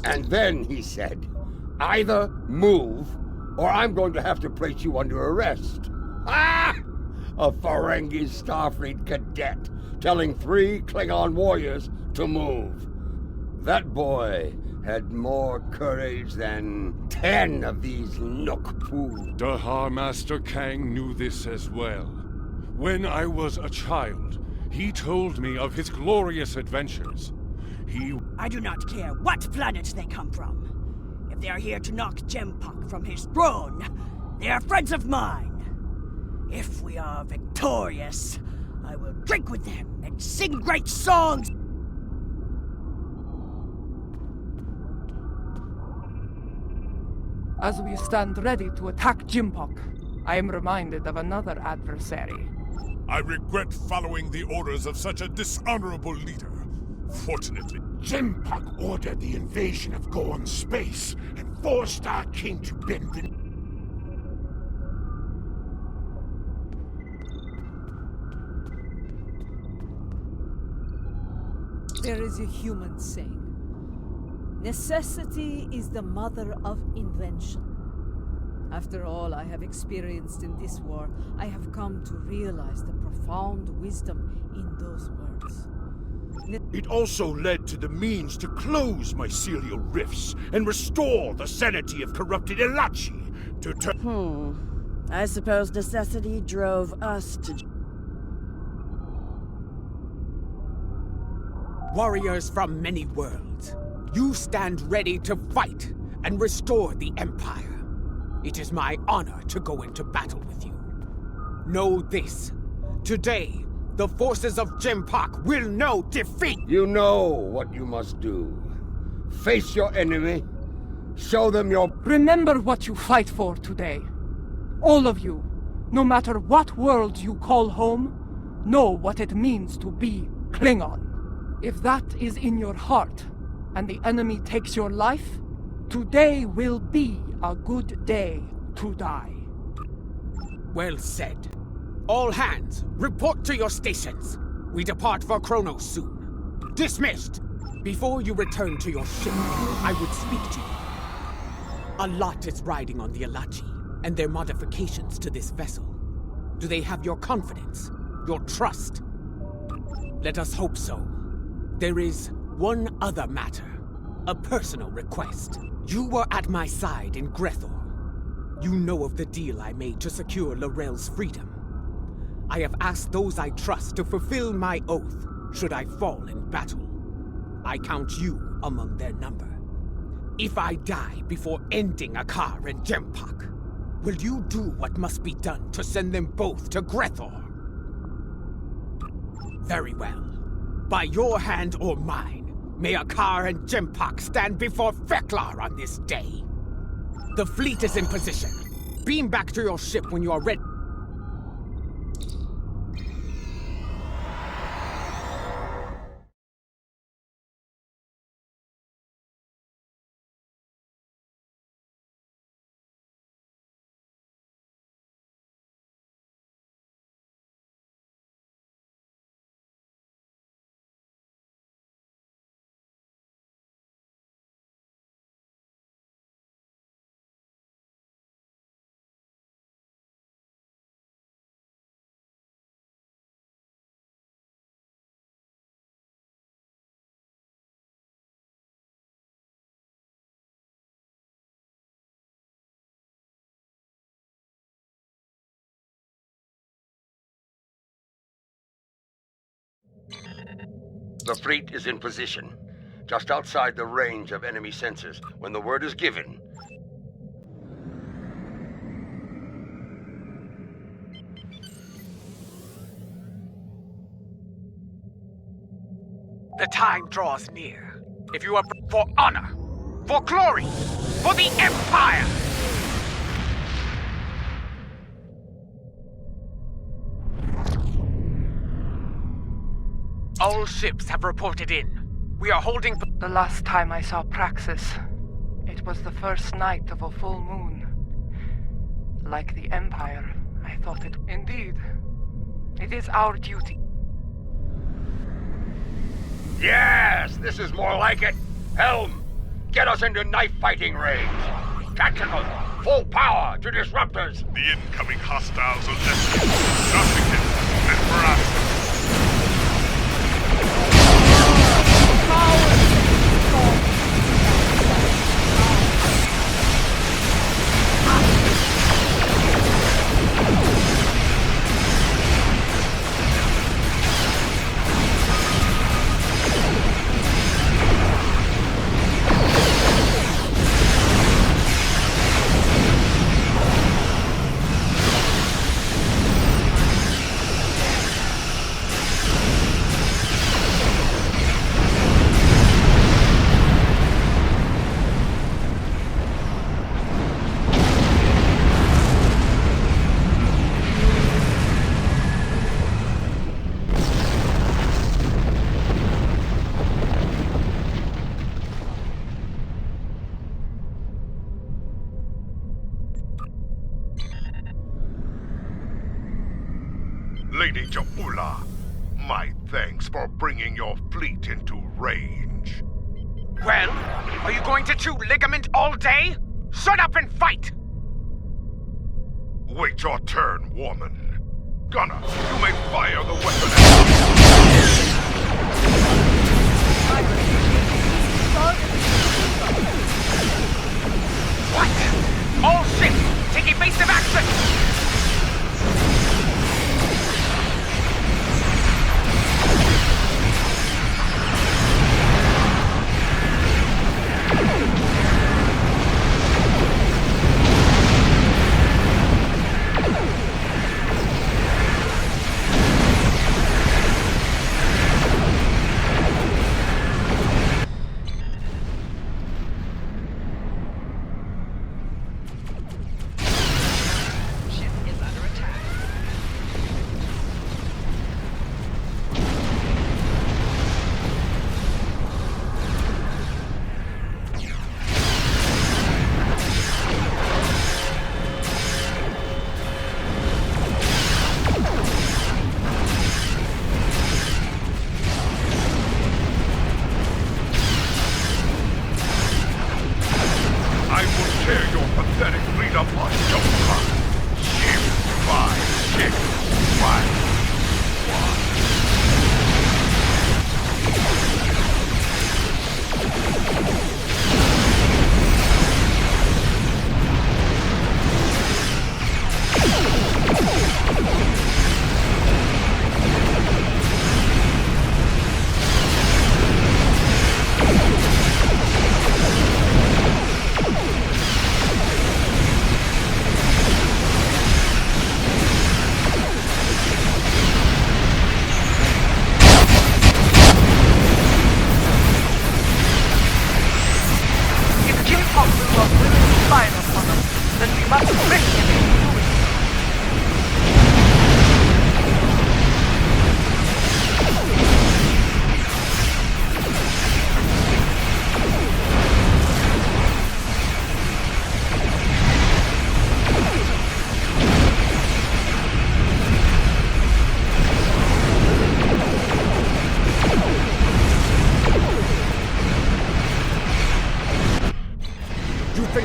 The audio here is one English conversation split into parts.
And then he said, either move, or I'm going to have to place you under arrest. Ah! A Ferengi Starfleet cadet telling 3 Klingon warriors to move. That boy had more courage than 10 of these Nook-Poo. Dahar Master Kang knew this as well. When I was a child, he told me of his glorious adventures. I do not care what planet they come from. If they are here to knock Jempak from his throne, they are friends of mine. If we are victorious, I will drink with them and sing great songs. As we stand ready to attack Jimpak, I am reminded of another adversary. I regret following the orders of such a dishonorable leader. Fortunately, Jimpak ordered the invasion of Gorn space and forced our king to bend the... There is a human saying, necessity is the mother of invention. After all I have experienced in this war, I have come to realize the profound wisdom in those words. It also led to the means to close mycelial rifts and restore the sanity of corrupted Elachi to I suppose necessity drove us to... Warriors from many worlds, you stand ready to fight and restore the Empire. It is my honor to go into battle with you. Know this. Today, the forces of Jempak will know defeat! You know what you must do. Face your enemy. Show them your... Remember what you fight for today. All of you, no matter what world you call home, know what it means to be Klingon. If that is in your heart, and the enemy takes your life, today will be a good day to die. Well said. All hands, report to your stations. We depart for Kronos soon. Dismissed! Before you return to your ship, I would speak to you. A lot is riding on the Elachi, and their modifications to this vessel. Do they have your confidence? Your trust? Let us hope so. There is one other matter. A personal request. You were at my side in Grethor. You know of the deal I made to secure L'Rell's freedom. I have asked those I trust to fulfill my oath, should I fall in battle. I count you among their number. If I die before ending Akar and Jempak, will you do what must be done to send them both to Grethor? Very well. By your hand or mine, may Akar and Jempak stand before Feklar on this day. The fleet is in position. Beam back to your ship when you are ready. The fleet is in position, just outside the range of enemy sensors. When the word is given... The time draws near. If you are for honor, for glory, for the Empire! All ships have reported in. We are holding... The last time I saw Praxis, it was the first night of a full moon. Like the Empire, I thought it... Indeed, it is our duty. Yes, this is more like it. Helm, get us into knife fighting range. Tactical, full power to disruptors. The incoming hostiles are less Washington and Veracruz. Lady Jaula, my thanks for bringing your fleet into range. Well, are you going to chew ligament all day? Shut up and fight! Wait your turn, woman. Gunner, you may fire the weapon at What? All ships, take evasive action!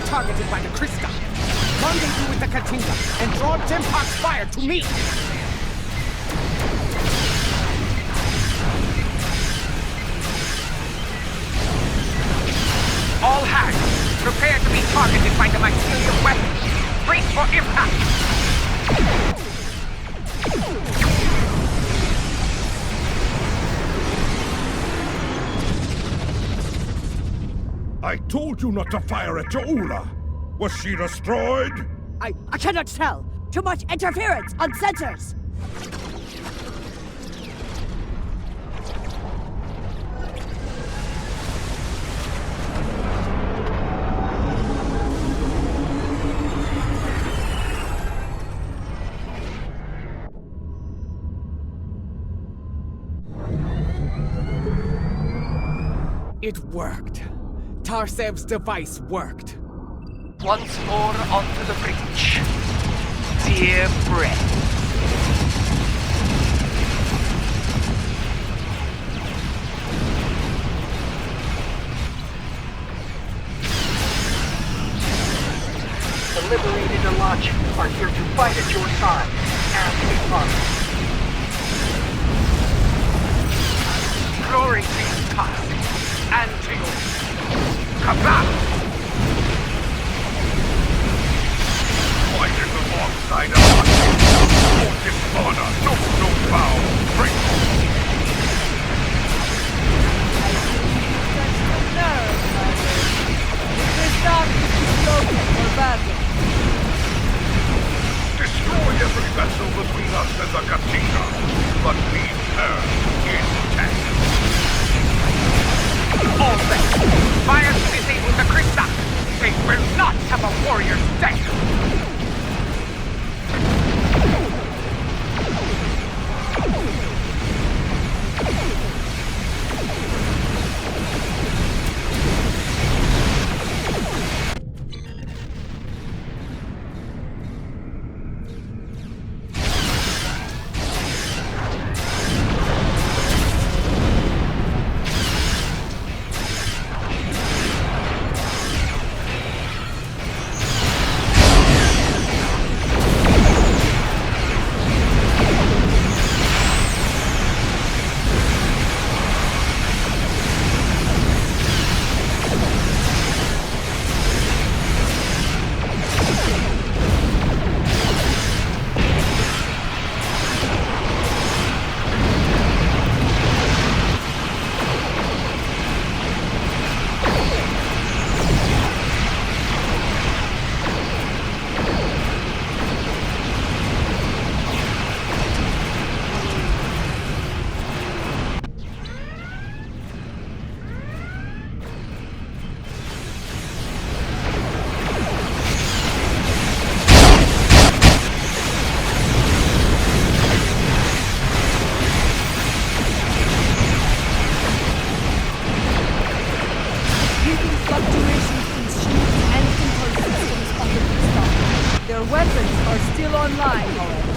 Targeted by the Krista. Rendezvous with the Katinga and draw Gempok's fire to me! All hands, prepare to be targeted by the mycelium weapon. Brace for impact! I told you not to fire at Jaula. Was she destroyed? I cannot tell. Too much interference on sensors. It worked. Tarsev's device worked. Once more onto the breach. Dear friend. time and depart. Glory to you past and to you. Kablam! Fight alongside us. No dishonor, no vow. Bring Nerve, my lord. If they stop, it's broken or battle. destroy every vessel between us and the Katina, but leave her intact. All this, fire busy with the Krista. They will not have a warrior's death. Their weapons are still online, however.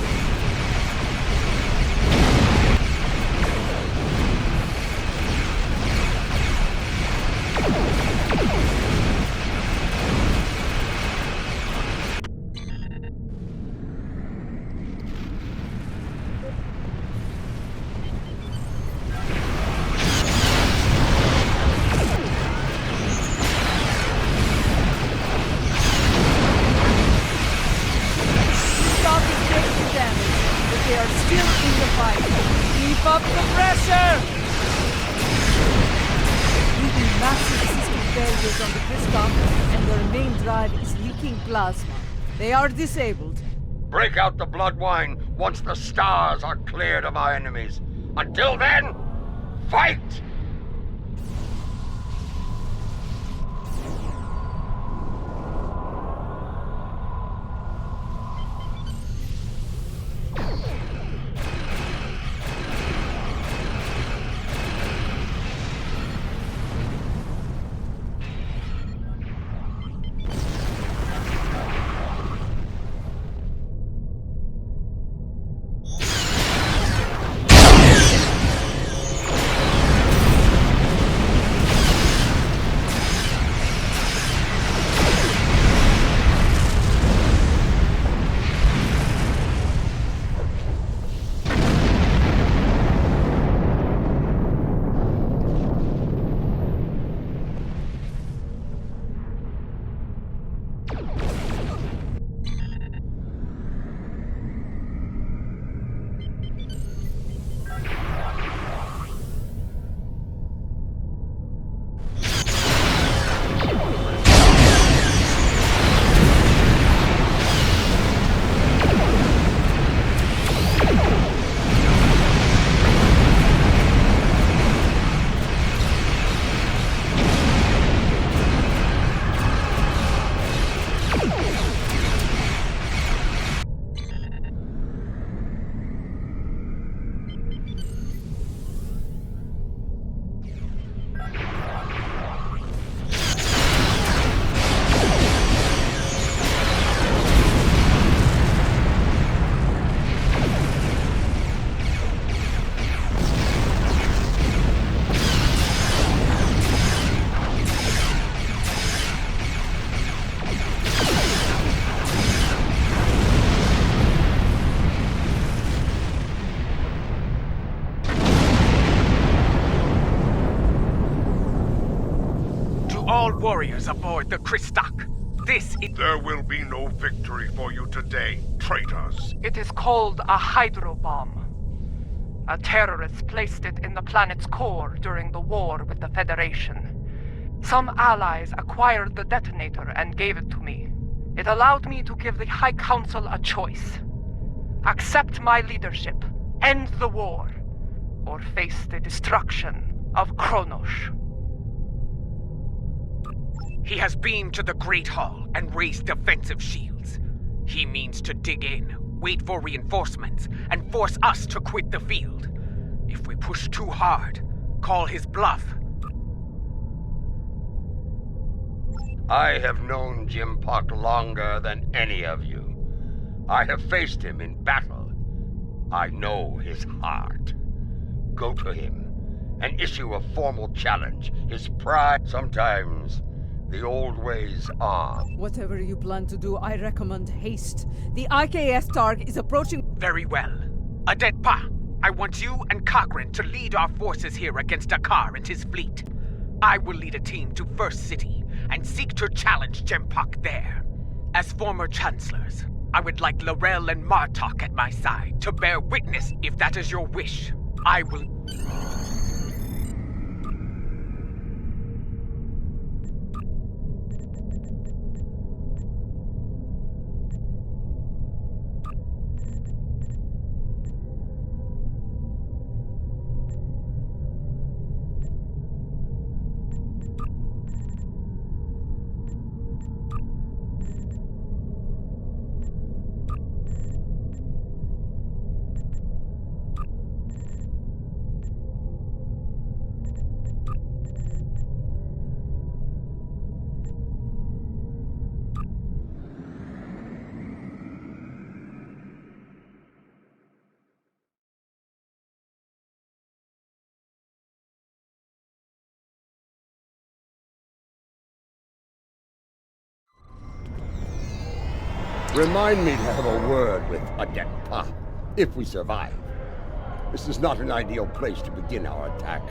They are still in the fight. Keep up the pressure! Due to massive system failures on the Kristoff, and their main drive is leaking plasma. They are disabled. Break out the blood wine once the stars are cleared of our enemies. Until then, fight! warriors aboard the Christock. This is... There will be no victory for you today, traitors. It is called a hydrobomb. A terrorist placed it in the planet's core during the war with the Federation. Some allies acquired the detonator and gave it to me. It allowed me to give the High Council a choice. Accept my leadership, end the war, or face the destruction of Kronos. He has beamed to the Great Hall and raised defensive shields. He means to dig in, wait for reinforcements, and force us to quit the field. If we push too hard, call his bluff. I have known Jim Puck longer than any of you. I have faced him in battle. I know his heart. Go to him and issue a formal challenge. His pride... Sometimes the old ways are. Whatever you plan to do, I recommend haste. The IKS Targ is approaching... Very well. Adetpa, I want you and Cochrane to lead our forces here against Dakar and his fleet. I will lead a team to First City and seek to challenge Jempak there. As former chancellors, I would like Laurel and Martok at my side to bear witness. If that is your wish, I will... Remind me to have a word with Adetpa, if we survive. This is not an ideal place to begin our attack.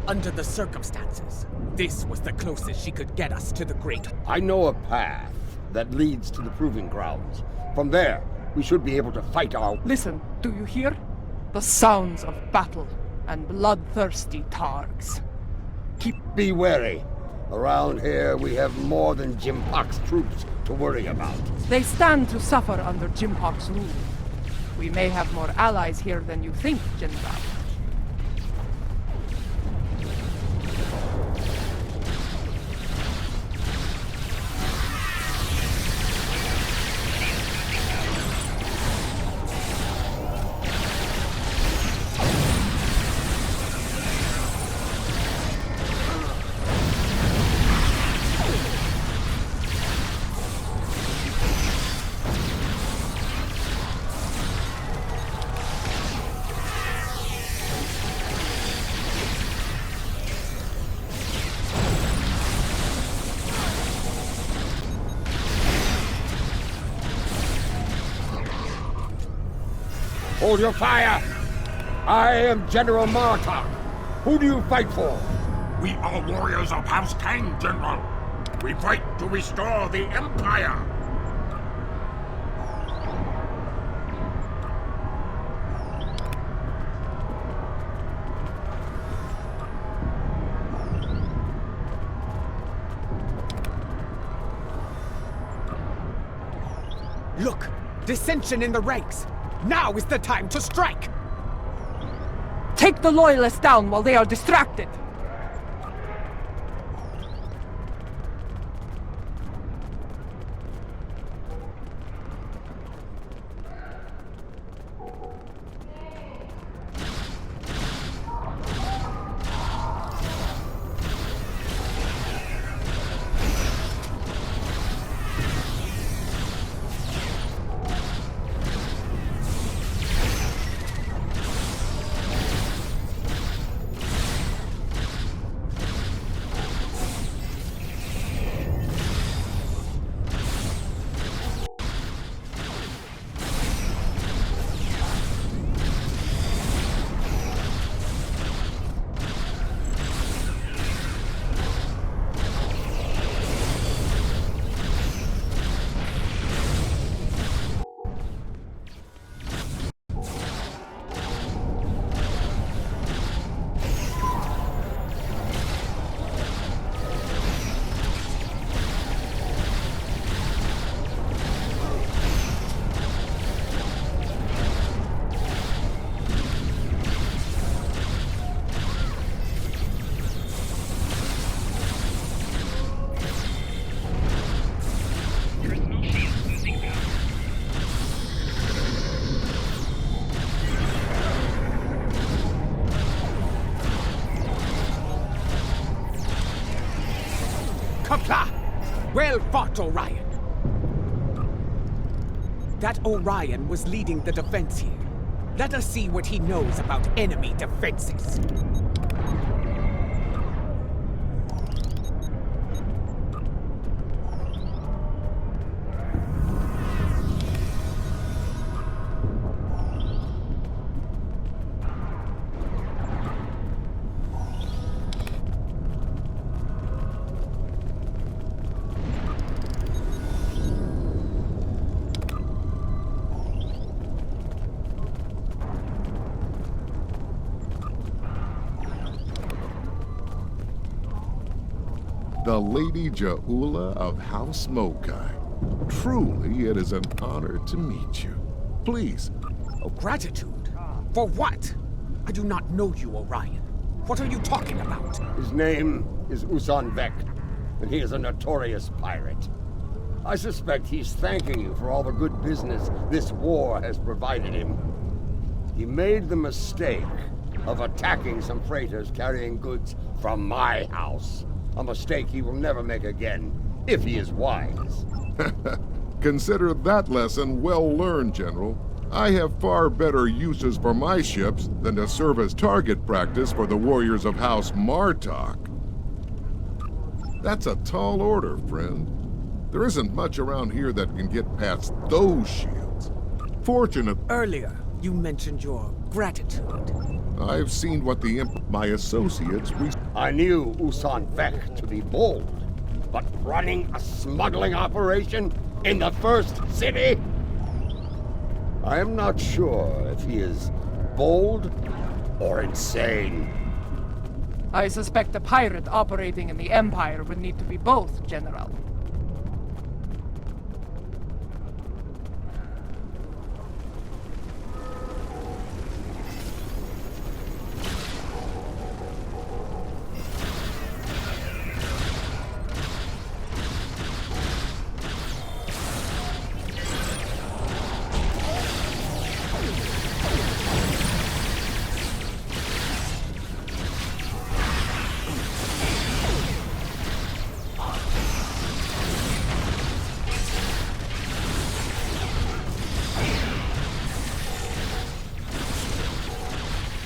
Under the circumstances, this was the closest she could get us to the Great. I know a path that leads to the proving grounds. From there, we should be able to fight our... Listen, do you hear? The sounds of battle and bloodthirsty Targs. Be wary. Around here, we have more than Jim Puck's troops to worry about. They stand to suffer under Jimpok's rule. We may have more allies here than you think, General. Hold your fire! I am General Martok. Who do you fight for? We are warriors of House Kang, General. We fight to restore the Empire. Look! Dissension in the ranks! Now is the time to strike! Take the Loyalists down while they are distracted! Well fought, Orion. That Orion was leading the defense here. Let us see what he knows about enemy defenses. The Lady Jaula of House Mokai. Truly, it is an honor to meet you. Please. Oh, gratitude? For what? I do not know you, Orion. What are you talking about? His name is Usan Vek, and he is a notorious pirate. I suspect he's thanking you for all the good business this war has provided him. He made the mistake of attacking some freighters carrying goods from my house. A mistake he will never make again, if he is wise. Consider that lesson well learned, General. I have far better uses for my ships than to serve as target practice for the warriors of House Martok. That's a tall order, friend. There isn't much around here that can get past those shields. Fortunate. Earlier, you mentioned your gratitude. I've seen what the my associates. I knew Usan Vek to be bold, but running a smuggling operation in the first city? I am not sure if he is bold or insane. I suspect a pirate operating in the Empire would need to be both, General.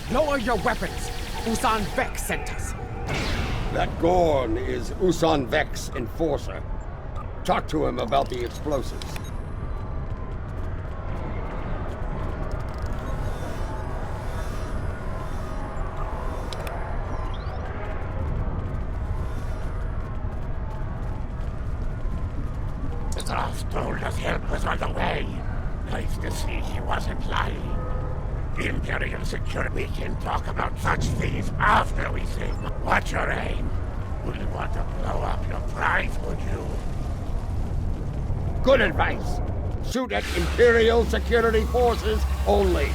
Lower your weapons! Usan Vek sent us. That Gorn is Usan Vek's enforcer. Talk to him about the explosives. Graf told us help was on the way. Nice to see he wasn't lying. The Imperial Security can talk about such things after we say, what's your aim? Would you want to blow up your prize, would you? Good advice. Shoot at Imperial Security Forces only.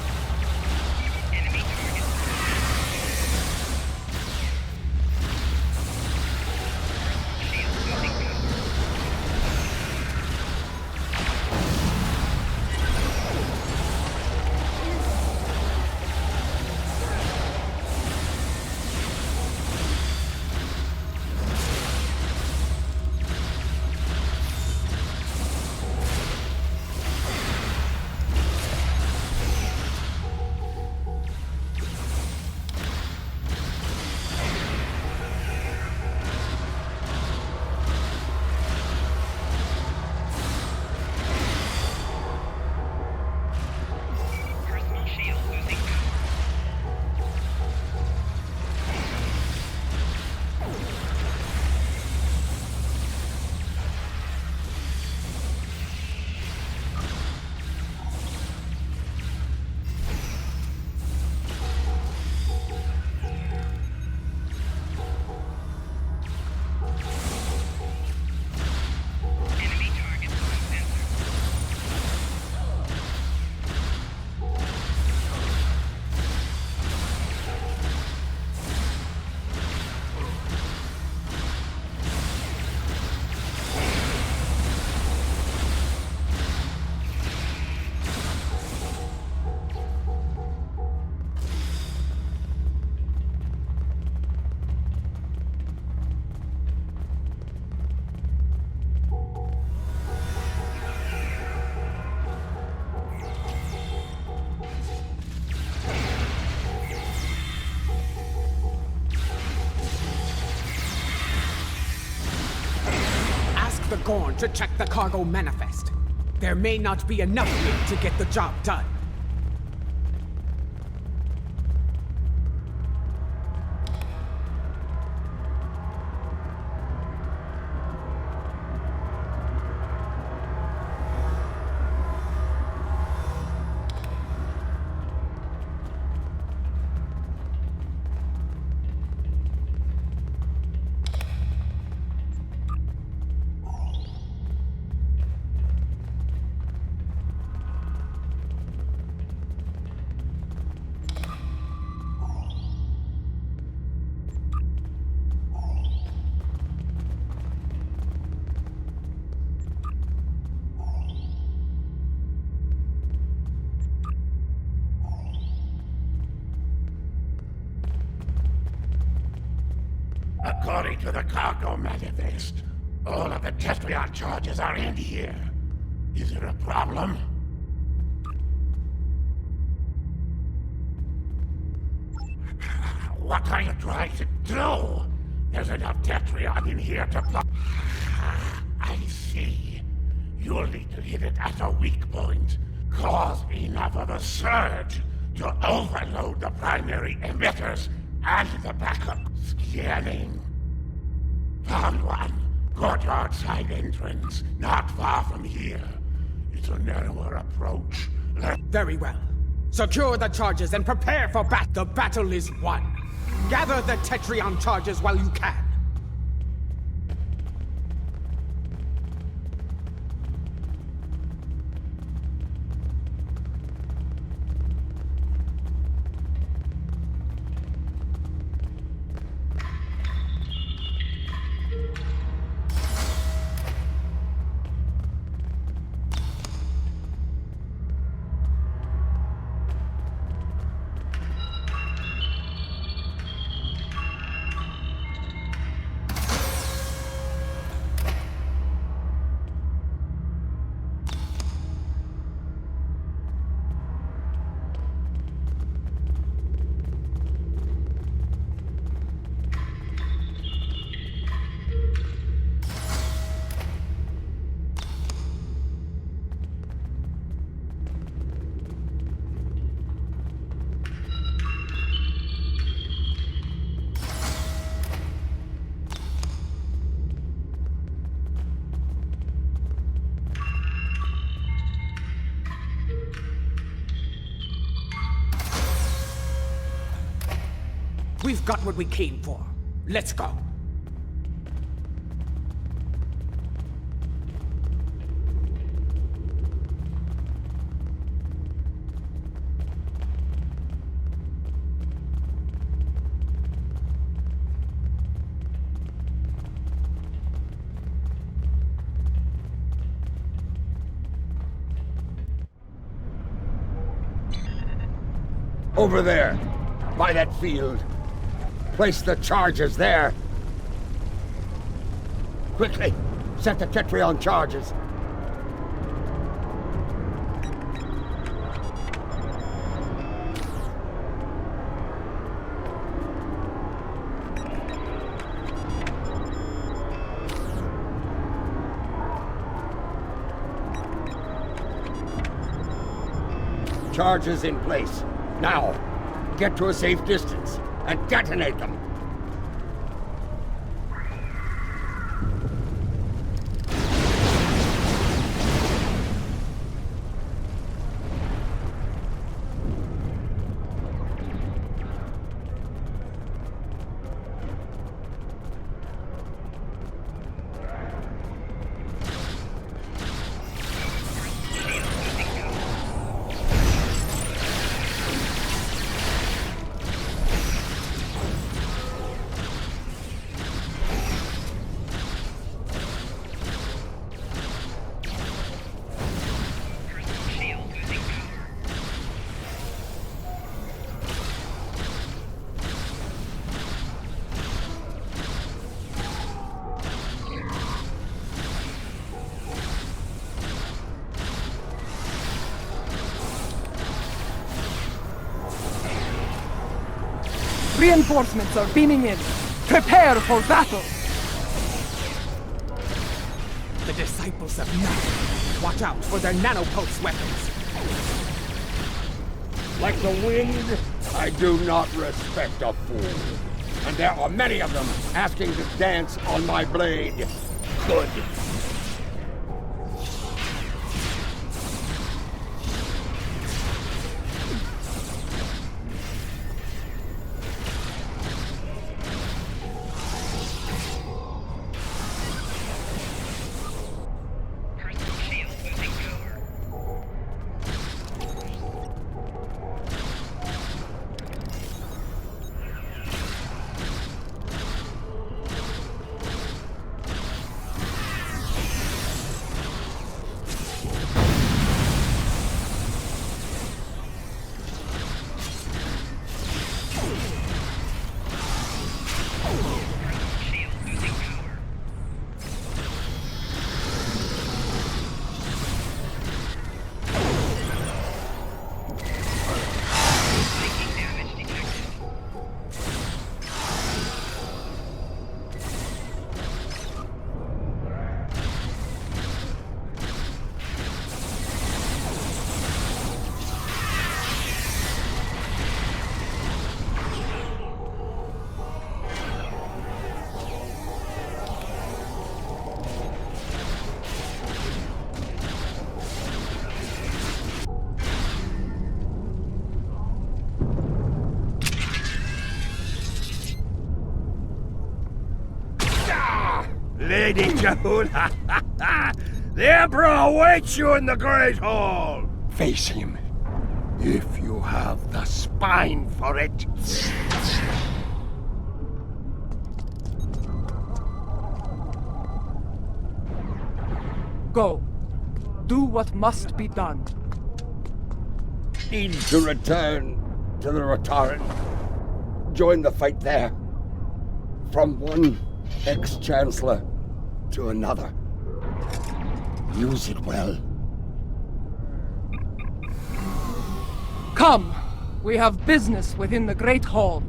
gone to check the cargo manifest. There may not be enough here to get the job done. According to the cargo manifest, all of the Tetrion charges are in here. Is there a problem? What are you trying to do? There's enough Tetrion in here to block. I see. You'll need to hit it at a weak point. Cause enough of a surge to overload the primary emitters and the backup. Scanning. Found one. Courtyard side entrance, not far from here. It's a narrower approach. Very well. Secure the charges and prepare for The battle is won. Gather the Tetrion charges while you can. We've got what we came for. Let's go. Over there, by that field. Place the charges there. Quickly, set the Tetrion charges. Charges in place. Now, get to a safe distance and detonate them. Reinforcements are beaming in. Prepare for battle! The the disciples of night. Watch out for their nanopulse weapons. Like the wind, I do not respect a fool. And there are many of them asking to dance on my blade. Good. Lady Joan, the Emperor awaits you in the Great Hall! Face him, if you have the spine for it. Go. Do what must be done. Need to return to the Rotaran. Join the fight there. From one ex-chancellor to another. Use it well. Come! We have business within the Great Hall.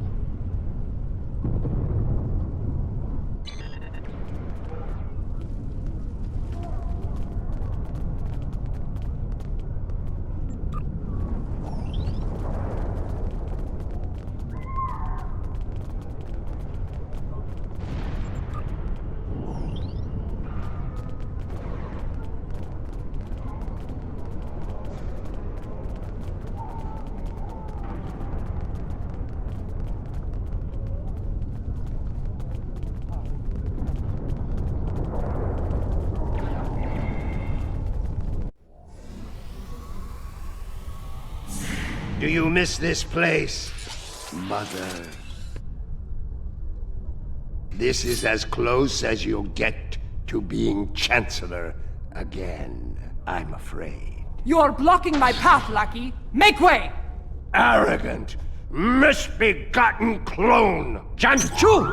Do you miss this place, Mother? This is as close as you'll get to being Chancellor again, I'm afraid. You are blocking my path, lackey! Make way! Arrogant, misbegotten clone! Janchu!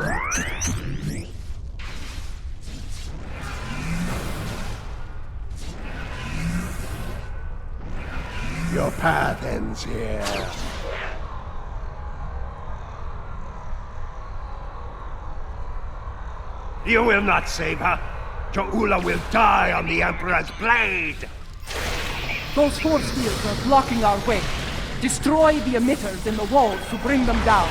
Your path ends here. You will not save her. Jo'ula will die on the Emperor's blade. Those force fields are blocking our way. Destroy the emitters in the walls to bring them down.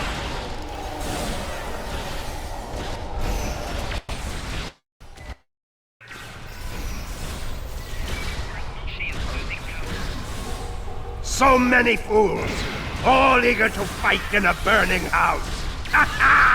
So many fools, all eager to fight in a burning house. Ha ha!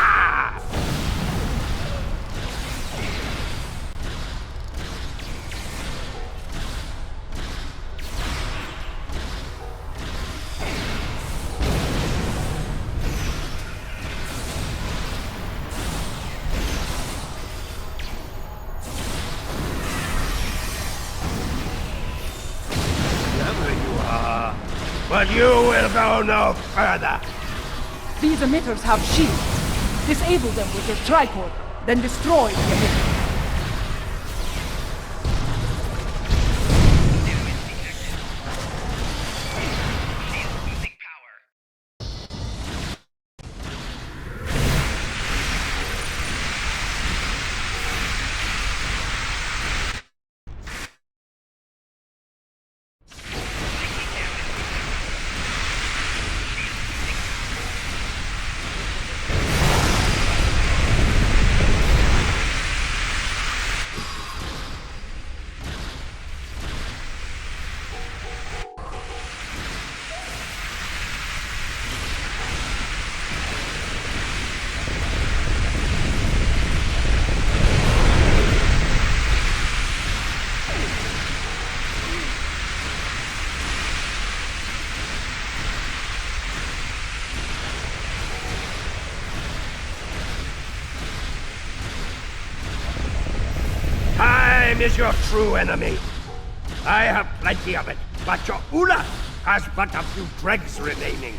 But you will go no further! These emitters have shields. Disable them with your tricorder, then destroy the emitters. is your true enemy? I have plenty of it, but your Ula has but a few dregs remaining.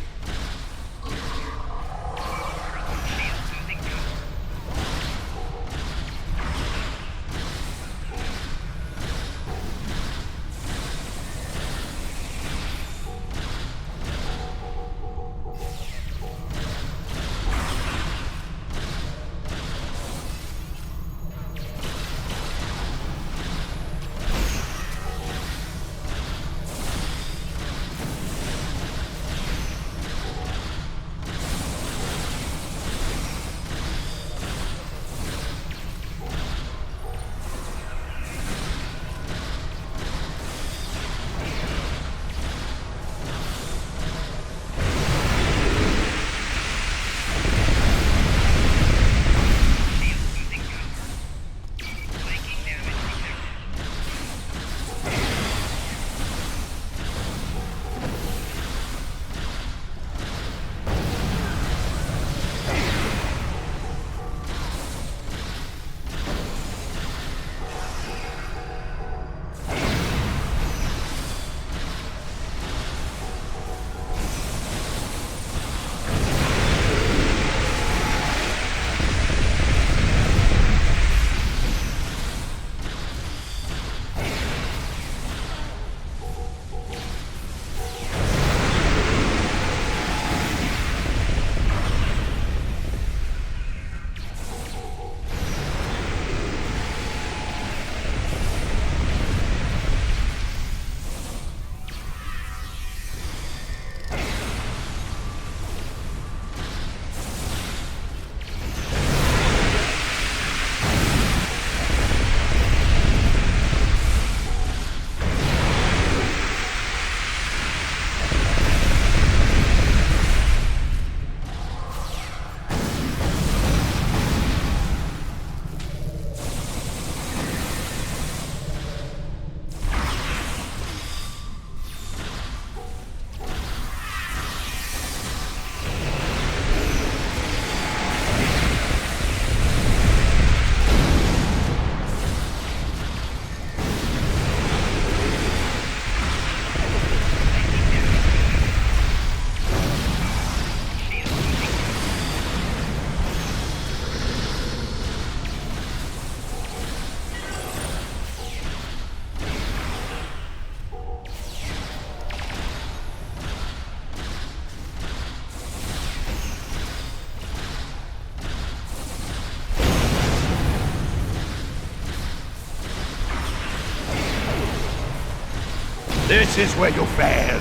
This is where you fail.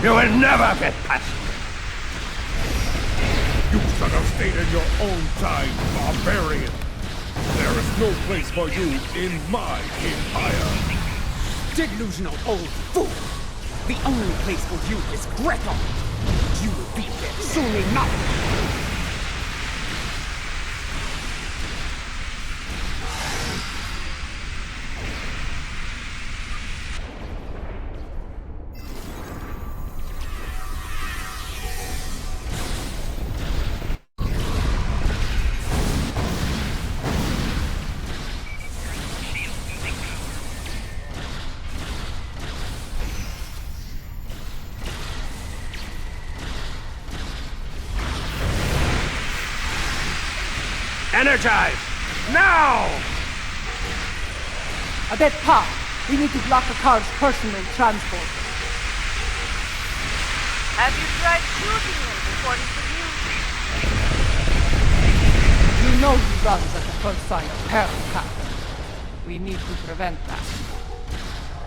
You will never get past me. You should have stayed in your own time, barbarian. There is no place for you in my empire. Delusional old fool! The only place for you is Greco! You will be there soon enough! Energize! Now! Adet Pa, we need to block the car's personal transport. Have you tried shooting him before he could use it? You know he runs at the first sign of peril, Captain. We need to prevent that.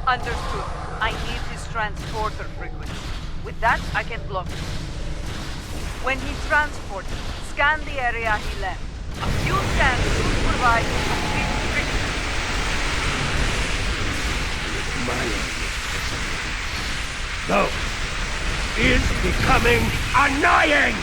Understood. I need his transporter frequency. With that, I can block it. When he transports, scan the area he left. A few scans should provide a complete picture. Though, is becoming annoying!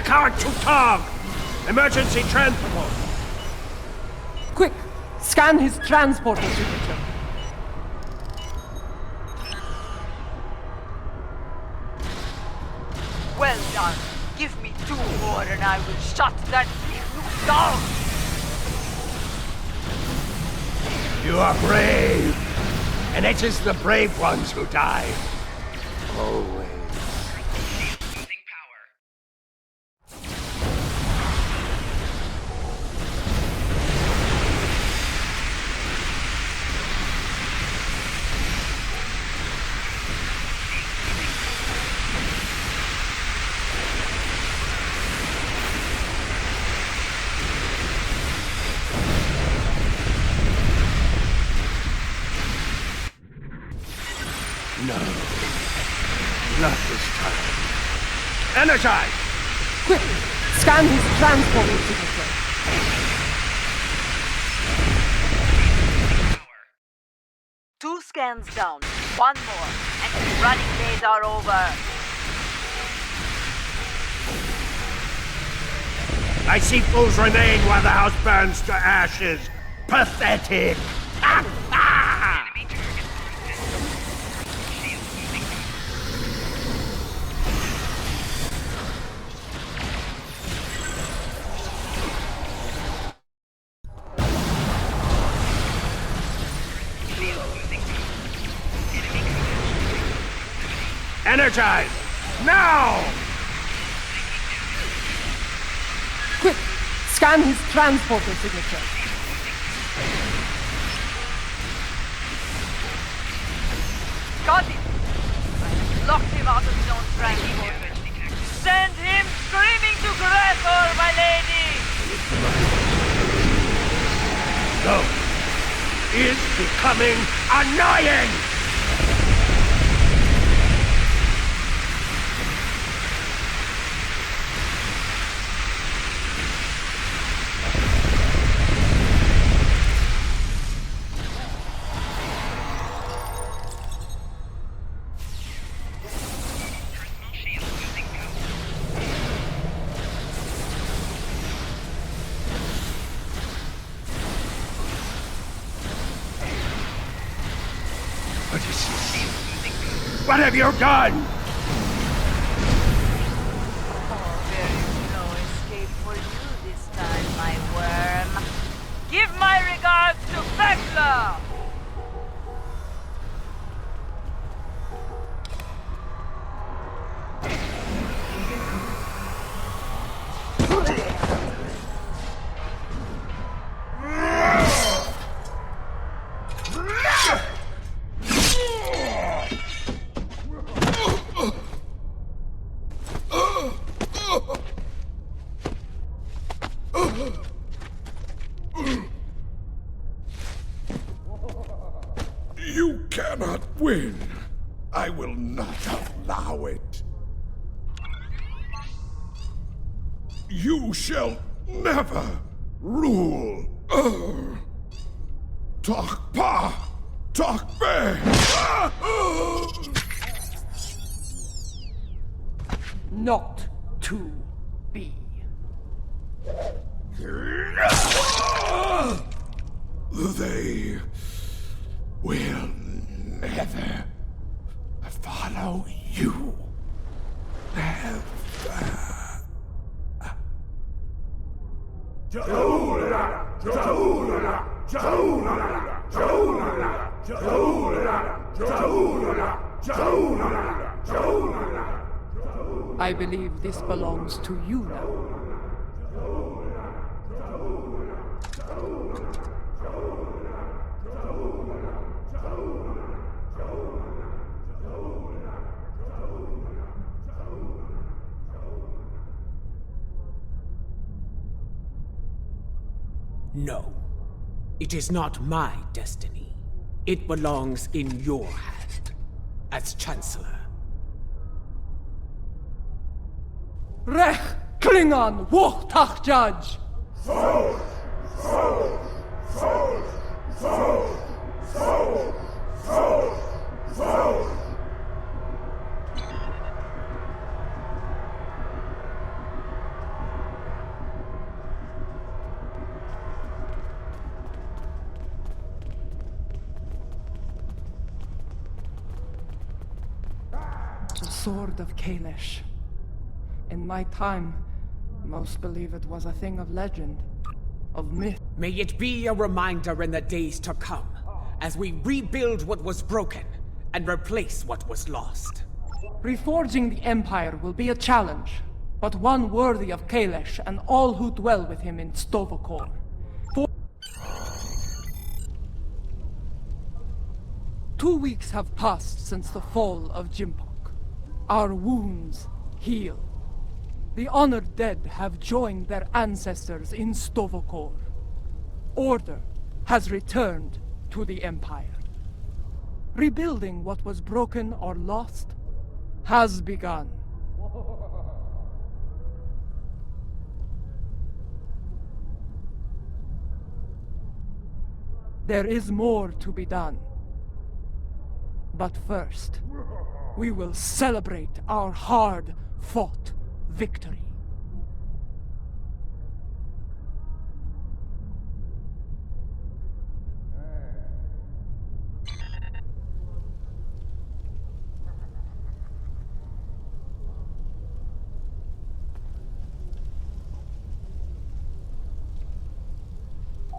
Picard to Tog! Emergency transport! Quick! Scan his transporter signature. Well done. Give me 2 more and I will shut that nuke down. You are brave, and it is the brave ones who die. Always. No. Not this time. Energize! Quick! Scan his transporter signature. Two scans down. 1 more. And his running days are over. I see fools remain while the house burns to ashes. Pathetic! Energize! Now! Quick! Scan his transporter signature. Got it! I locked him out of his own transporter. Send him screaming to Grethor, my lady! No! Is becoming annoying! What have you done? Oh, there is no escape for you this time, my worm. Give my regards to Vecla! You cannot win. I will not allow it. You shall never rule. Talk pa, talk be. Not to be. They will never follow you. Never. I believe this belongs to you now. No. It is not my destiny. It belongs in your hand, as Chancellor. Rech Klingon Wuchtach Judge! Sword of Kalish. In my time, most believe it was a thing of legend, of myth. May it be a reminder in the days to come, as we rebuild what was broken and replace what was lost. Reforging the Empire will be a challenge, but one worthy of Kalish and all who dwell with him in Stovokor. 2 weeks have passed since the fall of Jimpok. Our wounds heal. The honored dead have joined their ancestors in Stovokor. Order has returned to the Empire. Rebuilding what was broken or lost has begun. There is more to be done. But first, we will celebrate our hard-fought victory.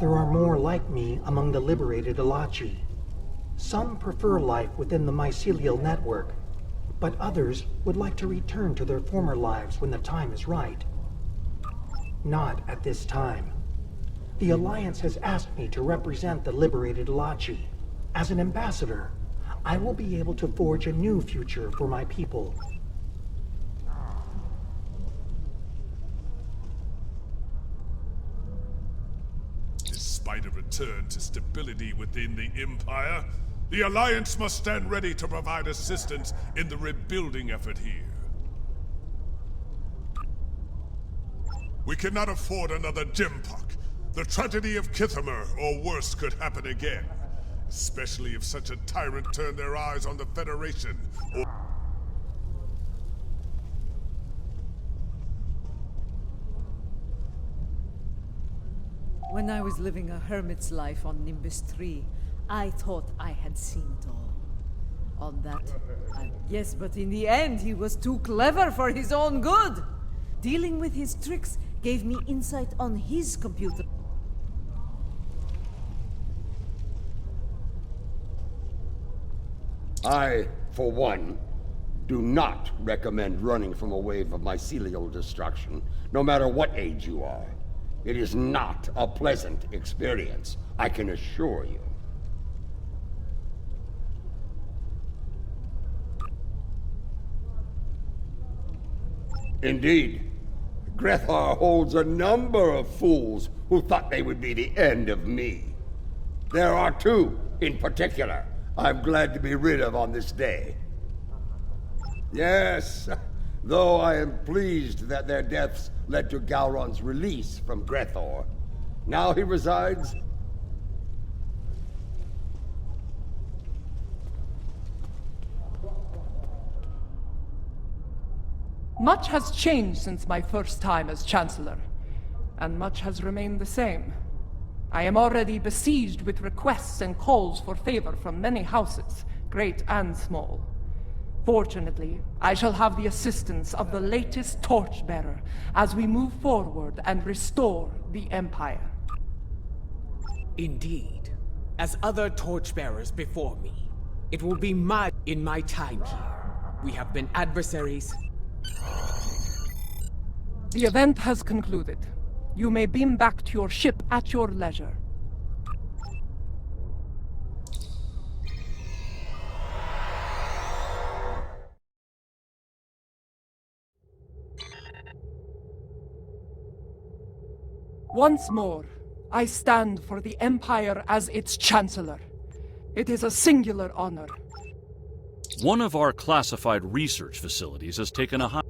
There are more like me among the liberated Alachi. Some prefer life within the mycelial network, but others would like to return to their former lives when the time is right. Not at this time. The Alliance has asked me to represent the liberated Alachi. As an ambassador, I will be able to forge a new future for my people. Despite a return to stability within the Empire, the Alliance must stand ready to provide assistance in the rebuilding effort here. We cannot afford another Jimpok. The tragedy of Kithamer, or worse, could happen again. Especially if such a tyrant turned their eyes on the Federation, or... When I was living a hermit's life on Nimbus 3, I thought I had seen it all. On that, yes, but in the end, he was too clever for his own good. Dealing with his tricks gave me insight on his computer. I, for one, do not recommend running from a wave of mycelial destruction, no matter what age you are. It is not a pleasant experience, I can assure you. Indeed, Grethar holds a number of fools who thought they would be the end of me. There are two, in particular, I'm glad to be rid of on this day. Yes, though I am pleased that their deaths led to Gowron's release from Grethor. Now he resides... Much has changed since my first time as Chancellor, and much has remained the same. I am already besieged with requests and calls for favor from many houses, great and small. Fortunately, I shall have the assistance of the latest torchbearer as we move forward and restore the Empire. Indeed. As other torchbearers before me, it will be in my time here. We have been adversaries. The event has concluded. You may beam back to your ship at your leisure. Once more, I stand for the Empire as its Chancellor. It is a singular honor. One of our classified research facilities has taken a high...